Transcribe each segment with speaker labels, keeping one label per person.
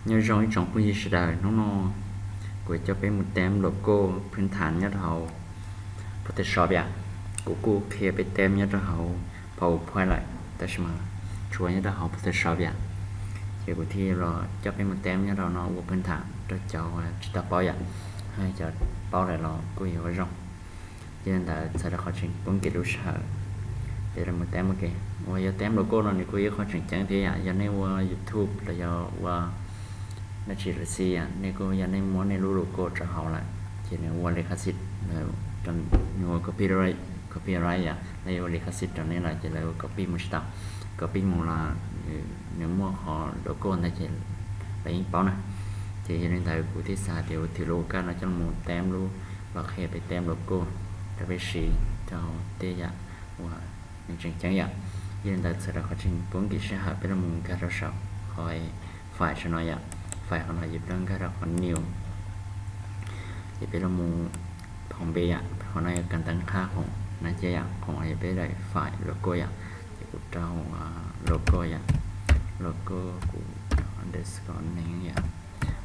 Speaker 1: nhớ rồi trong khu vực đời nó của cho bé một tem logo พื้นฐานnhất hậu Photoshop à của cô kia bé tem nhất hậu phâu phai lại ta xem mà chúa nhất hậu Photoshop à chỉ của thi rồi cho bé một tem nhất hậu nó của พื้นฐาน cho cháu ta bao à hay cho bao lại nó cô hiểu rồi cho nên là sẽ là khó trình cũng kỹ lúc sợ để là một tem ok và giờ tem logo nó này cô yêu khó trình chẳng thế à giờ này qua YouTube là giờ qua nó chỉ là gì à nên cô giờ này muốn này logo cho họ lại chỉ là qua lấy khắc trong nhiều copyright à này qua lấy khắc cho nên là chỉ là copy một step copy một là nếu mua họ logo này chỉ lấy bao này thì cho nên thầy của thiết xã thì logo nó trong một tem luôn và khi bị tem logoจะไปสีเจ้าเตี้ยว่าในจังจังอย่างยืนแต่สระเขาจริงปุ่งกิจหาเป็นมุมการเราสอบคอยฝ่ายชนอยฝ่ายของเราหยิบเรื่องการเราคนนิวหยิบเป็นมุมของเบียของเราการตั้งค่าของนั่นเจียของหยิบไปได้ฝ่ายโลโก้อย่างที่กูเจ้าโลโก้อย่างโลโก้กูอันเดอร์สกอร์นี่อย่าง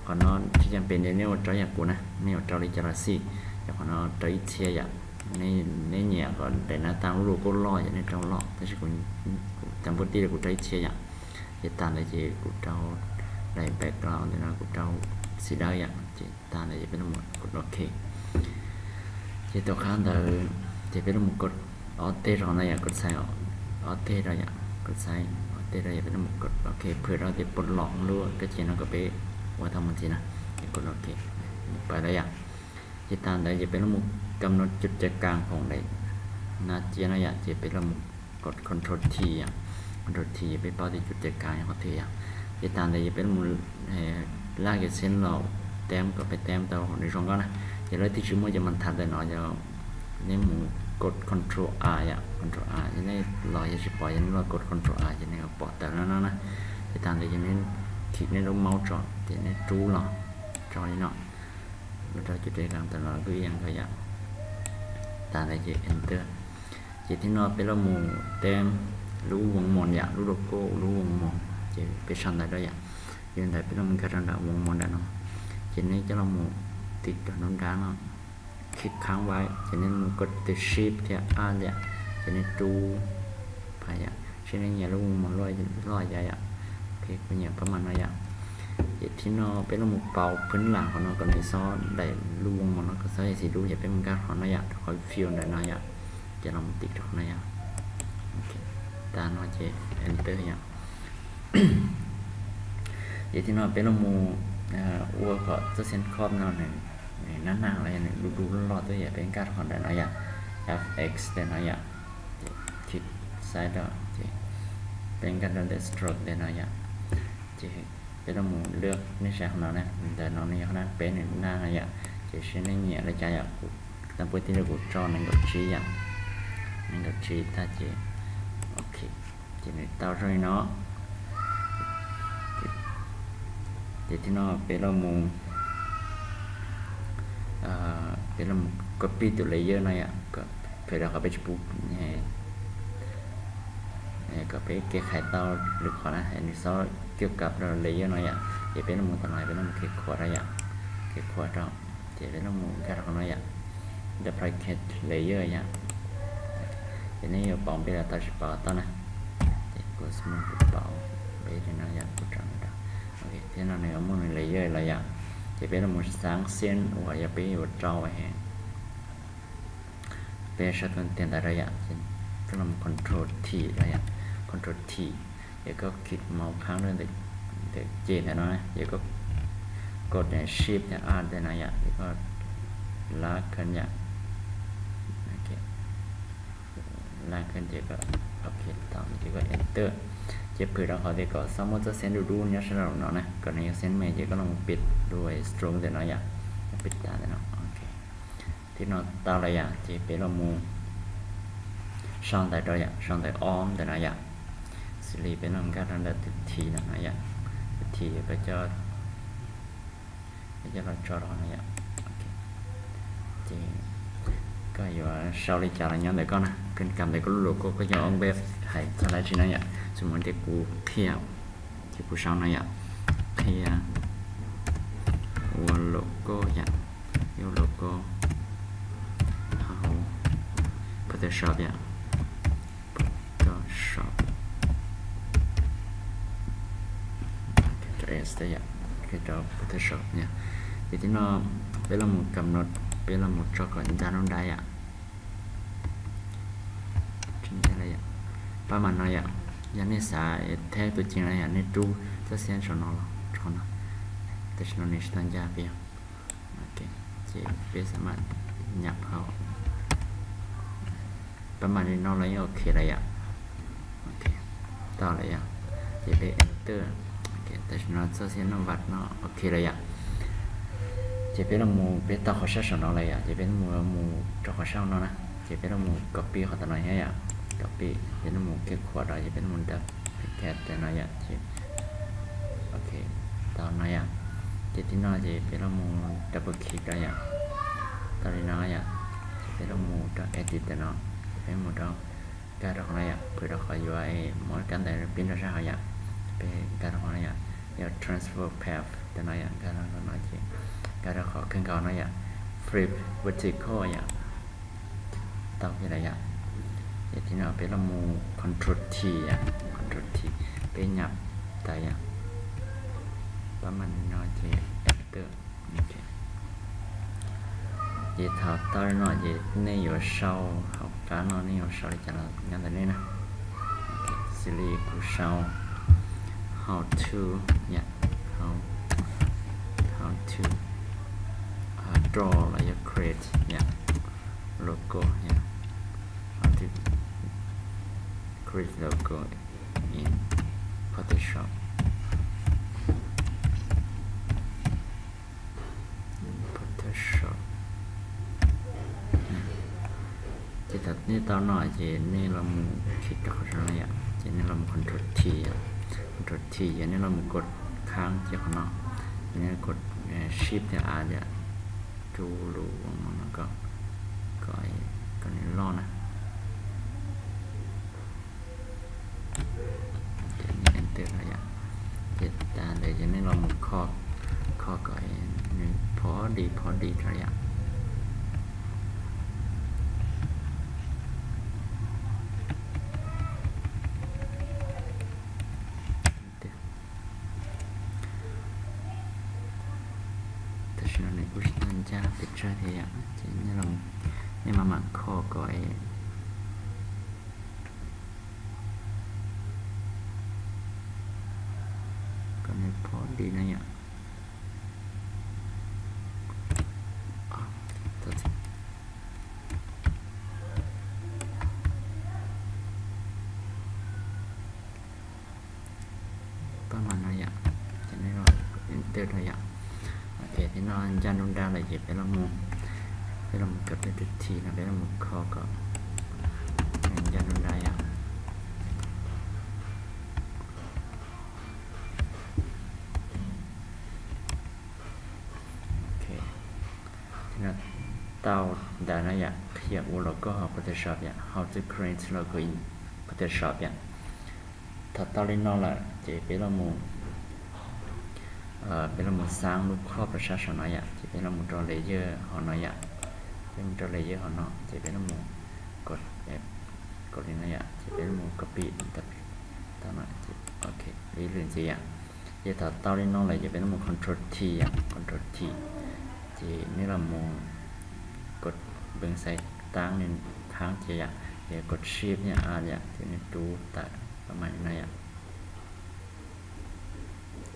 Speaker 1: ก่อนนอนที่จำเป็นเนี่ยเจ้าอย่างกูนะเนี่ยเจ้าลิจาราซีอย่างก่อนนอนเจ้าอิเทียอย่างในnhà còn để nó tăng lúc cô lo cho nên trong lọ thế chứ cũng trong bữa đi là cũng thấy chia dạng thì tàn là gì cũng trâu đầy background thì nó cũng trâu xì đau dạng chỉ tàn là gì bên một cột ok chỉ tôi khán là chỉ bên một cột ở tê rồi này cột sai ở tê rồi dạng cột sai ở tê rồi bên một cột ok vừa đó thì bật lỏng luôn cái chuyện nó có bé qua thăm mình gì nè cột ok phải đấy dạng chỉ tàn là gì bên mộtกำหนดจุดใจกลางของในนาเจียนอยากจะเป็นระบบกด Ctrl T อ่ะ Ctrl T ไปเป้าที่จุดใจกลางของเทียจะตามแต่จะเป็นมูลลากเส้นเราแต้มก็ไปแต้มตัวในช่องก็นะจะเลยที่ชื่อมันจะมันทันแต่หน่อยจะนี่มูกด Ctrl R อ่ะ Ctrl R จะได้ลอยจะปล่อยจะนี่เรากด Ctrl R จะนี่ก็ปล่อยแต่แล้วนะจะตามแต่จะนี่คลิกในรูปเมาส์จอจะนี่จูหรอจอนี่เนาะเราจุดใจกลางแต่เราก็ยังก็อยากตาได้จะ enter จะที่นอเป็นละมูเต็มรู้วงมนอย่างรู้โลโก้รู้วงมนจะไปชันได้ด้วยอย่างยืนได้เป็นละมูการันดาวงมนได้เนาะจะนี้จะละมูติดกับน้ำด้านเนาะคลิกค้างไว้จะนี้มูกดติด shift ที่อ่านเนี่ยจะนี้ดูไปอย่างเช่นนี้รู้วงมนลอยใหญ่อ่ะคลิกไปอย่างประมาณนั้นอย่างที่นอเป็นละมุกเป่าพื้นหลังของนอก็ในซอได้ลูวงมันก็ใส่สีดูจะเป็นมันการของนายคอยฟิลได้นายจะลองติดของนายโอเคตานอจะ enter อย่างที่นอเป็นละมุวัวก็จะเส้นครอบนอหนึ่งนั่นอะไรหนึ่งดูรอดตัวใหญ่เป็นการของได้นายfx ได้นายคลิกซ้ายดอเป็นการดันเดสโตรกได้นายจะเป็นละมุนเลือกในแชร์ของเราเนี่ยแต่น้องนี่เขานะเป็นหนึ่งหน้าอย่างจะใช้ในเหนียและใจอย่างตามปกติเราจอหนึ่งกับชี้อย่างหนึ่งกับชี้ถ้าจะโอเคจะในเตาช่วยเนาะจะที่นอกเป็นละมุนเป็นละมุนก็ปีตัวเลเยอร์นะอย่างก็เพื่อเราเข้าไปปุ๊บก็ไปเกี่ยไข่เตาหรือขอนะอันนี้ซอเกี่ยวกับเราเลยเยอะหน่อยอ่ะจะเป็นน้ำมูกต่างๆเป็นน้ำมูกเกี่ยวขวดอะไรอย่างเกี่ยวขวดเราจะเป็นน้ำมูกการของเราอย่างจะพลายแคทเลยเยอะอย่างทีนี้เราปองไปแล้วตัดเปล่าตอนนะก็สมุนเปล่าไปที่นั่นอย่างกุจังได้โอเคที่นั่นเนี่ยมันเลยเยอะอะไรอย่างจะเป็นน้ำมูกสางเส้นว่าจะไปอยู่เจ้าไว้แห้งเป็นชัดเป็นเตียนอะไรอย่างเช่นก็นำ Ctrl T อะไรอย่างCtrl T เดี๋ยวก็คลิกเมาส์ค้างด้วยแต่เจนนะนะเดี๋ยวก็กดเนี่ย shift เนี่ย R ได้นะอย่างเดี๋ยวก็ลากขึ้นอย่างโอเคลากขึ้นเดี๋ยวก็โอเคตามเดี๋ยวก็ enter เจ็บเผื่อเราขอเดี๋ยวก็สมมติจะเซ็นดูเนี่ยใช่ไหมเนาะนะก่อนนี้เซ็นเมย์เดี๋ยวก็ลองปิดด้วย stroke ได้นะอย่างปิดตาได้เนาะโอเคที่เราตาอะไรอย่างที่เป็นเรามูช่องแต่ตัวอย่างช่องแต่อ้อมแต่ละอย่างสิริเป็นองค์การระดับทีนะอย่างทีก็จะเราจอดนะอย่างโอเคจีก็อยู่sau đây chào là nhóm để con nè kênh cầm để có logo có nhỏ ông bếp hãy cho lại trên này ạ xong rồi để cụ theo thì cụ sau này ạ thì หัวโลโก้อย่าง有โลโก้好 Photoshop อย่าง Photoshop จะ S ได้อย่างคือจะ Photoshop เนี่ยทีที่เราเวลาหมุนกำหนดเวลาหมุนจอก่อนจะต้องได้อย่างชิ้นอะไรอย่างประมาณนั้นอย่างอย่างนี้สายแท้ตัวจริงอะไรอย่างนี้ดูจะเสียงชนเราชนเราแต่ชนนี้ตั้งยาเปียโอเคจะเป็นสามารถหยับเขาประมาณนี้น้องเราโอเคอะไรอย่างโอเคต่ออะไรอย่างจะเป็น enter โอเคแต่ชนเราจะเสียงวัดเนาะโอเคอะไรอย่างจะเป็นเราหมู่เป็นต่อข้อชนเราอะไรอย่างจะเป็นหมู่ต่อข้อชนเรานะจะเป็นเราหมู่ copy เขาตัวไหนให้อย่างcopy จะเป็นหมู่เก็บขวดเราจะเป็นหมู่ดับแค่แต่น้อยอย่างโอเคต่อน้อยอย่างจะที่น้อยจะเป็นเราหมู่ double click ได้อย่างตอนนี้น้อยอย่างจะเป็นเราหมู่ต่อ edit แต่น้อยเป็นหมู่ต่อการเราของเราอย่างเพื่อเราขอ UI หมดกันแต่เป็นเราใช้เขาอย่างเป็นการเราของเราอย่างเดี๋ยว transfer path แต่น้อยอย่างการเราของเราจะการเราขอขึ้นเก่าน้อยอย่าง flip vertical อย่างต่อไปอะไรอย่างที่เราเป็นละมู control T อ่ะ control T เป็นหยับแต่อย่างประมาณน้อยเจ enter โอเคเจถอดตอนน้อยเจนี่อยู่เช้าเขาการนอนนี่อยู่เช้าจะเรางานแต่นี้นะโอเค Siri กูเช้า how to เนี่ย how to draw อะไรอย่าง create เนี่ย logo เนี่ย how to create logo in Photoshop chỉ thật như tao nói chỉ nên là một khi đọc ra này ạ chỉ nên là một control T control T chỉ nên là một cột kháng chỉ của nó nên cột shift thì à dạ chú lù nó có nên lo nè enter อะไรอย่างเจ็ดตาเลยจะไม่ลองข้อก่อยพอดีอะไรอย่างแต่ฉันในอุชนันจ้าติดใจเทียจะนี่ลองนี่มาหมักข้อก่อยพอดีนะเนี่ยประมาณนั้นอย่างจะได้เราเติร์ดอะไรอย่างโอเคที่นอนจานดุนดาอะไรเจ็บไปแล้วมูเกิดเป็นทีนะไปแล้วมูคอก็จานดุนดาอย่างเตาดานะอย่างเขียนอุโลโก้ของ Photoshop อย่าง how to create logo in Photoshop อย่างถ้าตอนนี้น้องละจะเป็นเราหมู่สร้างรูปครอบประชาชนน้อยอย่างจะเป็นเราหมู่ตัวเลเยอร์ของน้อยอย่างเป็นตัวเลเยอร์ของน้องจะเป็นเราหมู่กดนี้น้อยอย่างจะเป็นเราหมู่ copy ตอนนั้นโอเคเรื่องจะอย่างจะถ้าตอนนี้น้องละจะเป็นเราหมู่ control T อย่าง control T จะนี่เราหมู่กดเบิ่งใส่ตั้งในทางเจียเดี๋ยวกด shift เนี่ยเนี่ยที่นี่ดูแต่ประมาณนั้นอ่ะ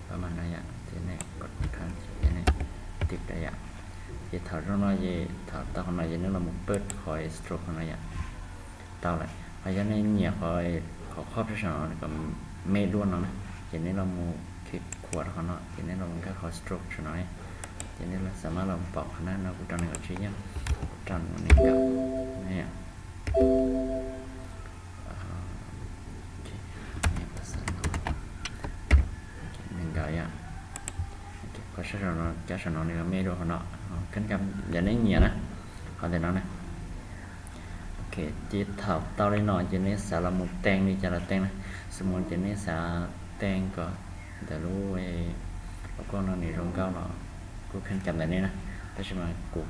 Speaker 1: ประมาณนั้นอ่ะที่นี่กดทางที่นี่ติดได้อ่ะที่ถอดตรงนั้นถอดตรงนั้นนี่เราหมุนเปิดคอย stroke ตรงนั้นอ่ะต่อเลยเพราะฉะนั้นเนี่ยคอยครอบที่สองกับเมฆล้วนนะที่นี่เราหมุนคลิกขวดเขาเนาะที่นี่เราก็คอย stroke ช่วยหน่อยทีนี้เราสามารถเราปอกขนาดเราตอนนี้ก็ชี้ยังตอนนี้ก็เนี่ยนี่ภาษาหนึ่งก็อย่างก็ใช้เราแก้ฉันเราเนี่ยไม่รู้เขาเนาะขึ้นกับอย่างนี้เงี้ยนะเขาแต่นั้นนะโอเคจีถับเตาได้หน่อยจีนี้สารมุกแตงนี่จะละแตงนะสมมติจีนี้สาแตงก็แต่รู้ไอ้แล้วก็นอนในโรงเก้าเนาะ กูขั้นจำแบบนี้นะแต่ใช่ไหมกู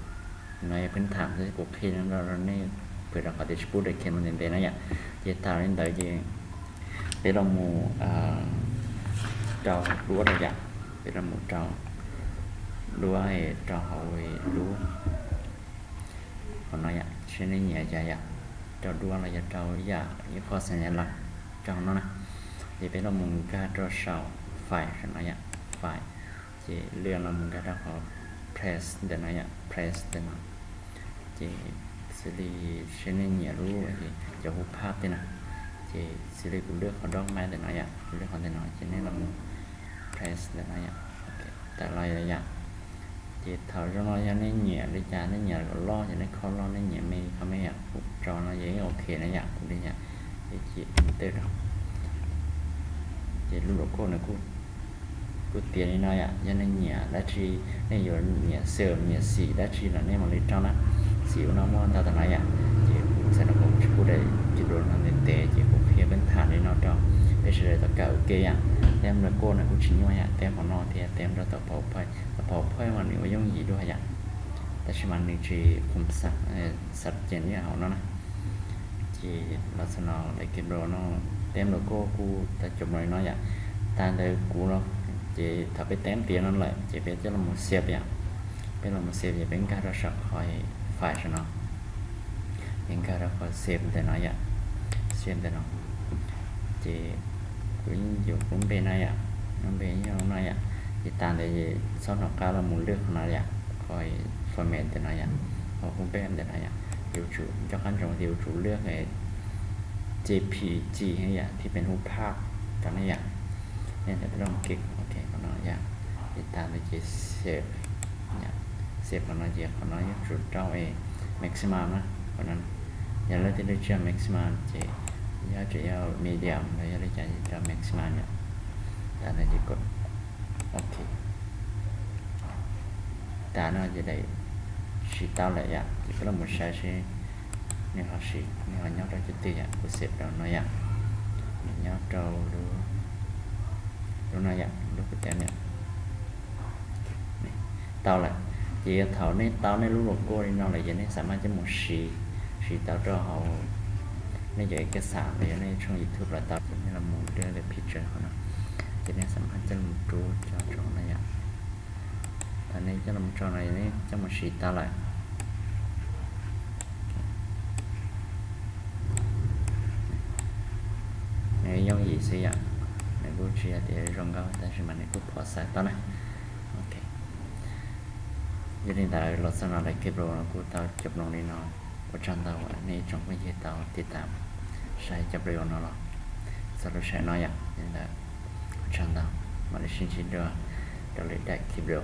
Speaker 1: ในพื้นฐานที่กูคิดนั้นเราเนี่ยเพื่อเราขอจะพูดได้แค่มันเด่นๆนะอย่างเจตาเล่นได้ยังเป็นเราหมู่เจ้ารู้อะไรอย่างเป็นเราหมู่เจ้ารู้ไอ้เจ้าเขารู้còn nói ạ cho nên nhẹ dài ạ cho đua là cho dạ những khó sinh nhật là cho nó nè thì bây giờ mình ra cho sau phải cho nó ạ phải thì lừa là mình ra họ press để nó ạ press để nó thì xử lý cho nên nhẹรู้thì cho hút phát thế nè thì xử lý cũng được họ đong mai để nó ạ được họ để nó cho nên là mình press để nó ạ tại lại là dạ thì thở cho nó nên nhẹ đi cha nó nhẹ lo cho nó không lo nó nhẹ mê không mấy ạ cho nó dễ ok nó nhẹ cũng đi nhẹ thì chị từ đó thì lúc đó cô này cô tiền đi nói ạ cho nên nhẹ đã chi nên giờ nhẹ sườn nhẹ xì đã chi là nên mà đi trong đó xỉu nó mòn tao nói ạ chị sẽ nó cũng cô đây chị đồ nó nên tệ chị cũng phía bên thản đi nó trong bây giờ tất cả ok ạ tem là cô này cũng chỉ nhoi ạ temของnó thì tem đó tập bảo phơi mà nếu giống gìด้วยạแต่ชิมันนี่จีผมสัตว์เจนเนี่ยเขาเนาะนะจีลักษณะในเกมโรเนาะเต็มโลโก้กูแต่จบเลยเนาะอย่างตามเลยกูเนาะจีถ้าไปเต็มเตียนนั่นแหละจีเป็นจะละมุนเสียบอย่างเป็นละมุนเสียบจะเป็นการรักษาคอยฝ่ายชนะเป็นการรักษาเสียบแต่เนาะอย่างเสียบแต่เนาะจีกูอยู่cũng bên này ạ nó bên như hôm nay ạ thì tàn thì sau học cao là muốn được nó ạ coi format thế này ạ họ cũng bên thế này ạ điều chủ cho khán giả điều chủเลือกไอ้ JPG ให้ạที่เป็นรูปภาพตอนนี้ạเนี่ยจะต้องคลิกโอเคของnó ạ thì tàn thì chỉ save ạ saveของnó chỉของnó chủ trao ấy maximum á còn nó giờ lấy tới được chưa maximum chỉ giá trị medium và giá trị cho maximum ạ ta này chỉ có ok ta nó chỉ đây chỉ tao lại ạ chỉ có là một sai sẽ nếu họ chỉ nếu họ nhớ ra chút tiền ạ của xếp đó nó ạ nhớ trâu đúng nó ạ đúng cái tem ạ tao lại chỉ thảo này tao này lúc cô đi nó lại vậy này sắm cho một xì tao cho họในใหญ่เอกสารในช่อง YouTube ระดับนี้เราหมุนเรื่องเลยพิจารณาจะได้สำคัญจะลงรู้จะจองอะไรอย่างตอนนี้จะลงจองอะไรนี่จะมาชีตอะไรในย่องยี่สิอย่างในบูชีเดี๋ยวรองเขาแต่ชิมันในกูพอใส่ตอนนั้นโอเคยินดีแต่เราสนับสนุนคลิปเรากูตาจบลงในนอนประจันตาวในจงไม่เยตาวติดตามใช้จะประโยชน์เนาะสรุปใช้น้อยอย่างนี้แหละประจันตาวมาในชิ้นเดียวเดี๋ยวเลยได้คลิปเดียว